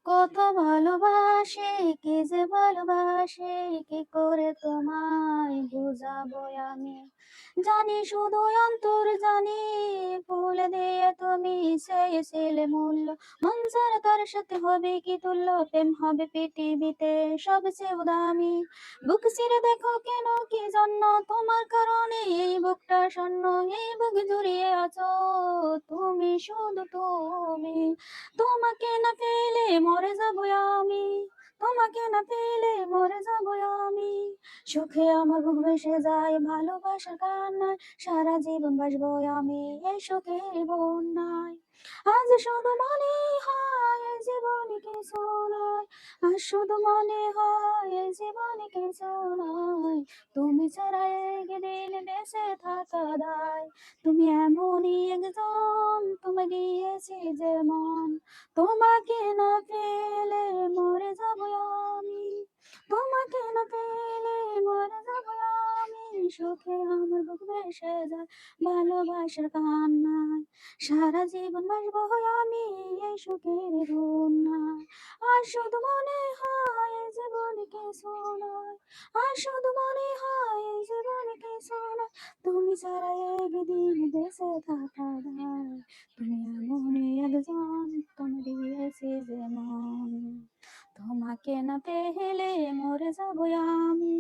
কত ভালোবাসি, কি যে ভালোবাসি, কি করে তোমায় বুঝাবো আমি। জানি শুধু অন্তর জানি, ফুল দিয়ে তুমি চেয়েছিলে মূল্য। মন ছাড়া তার সাথে হবে কি তুল্য, প্রেম হবে পৃথিবীতে সবচেয়ে দামি। বুক চিরে দেখো কেন কি জন্য, তোমার কারণে এই বুকটা শূন্য, এই বুক জুড়িয়ে আছো তুমি, শুধু তুমি। তোমাকে না পেলে মরে যাবো আমি, তোমাকে না পেলে মরে যাবো আমি। সুখে আমার বুক ভেসে যায় ভালোবাসার কান্নায়, সারা জীবন বাসবো আমি এই সুখের বন্যায়। আজ শুধু মনে হয় এই জীবনে কিছু নয়, আজ শুধু মনে হয় এই জীবনে কিছু নয়। তুমি ছাড়া একদিন বেঁচে থাকা দায়। তুমি এমনই একজন, তোমায় দিয়েছি যে মন, তোমাকে না পেলে মরে যাবো আমি, তোমাকে না পেলে মরে যাবো আমি। সুখে আমার বুক ভেসে যায় ভালোবাসার কান্নায়, সারা জীবন বাসবো আমি এই সুখের বন্যায়। আর শুধু মনে হয় এই জীবনে কিছু নয়, আর শুধু মনে হয় এই জীবনে কিছু নয়। তুমি ছাড়া একদিন বেঁচে থাকা দায়। তুমি এমনই একজন, তুমি দিয়েছি যে মন, তোমাকে না পেলে মরে যাবো আমি।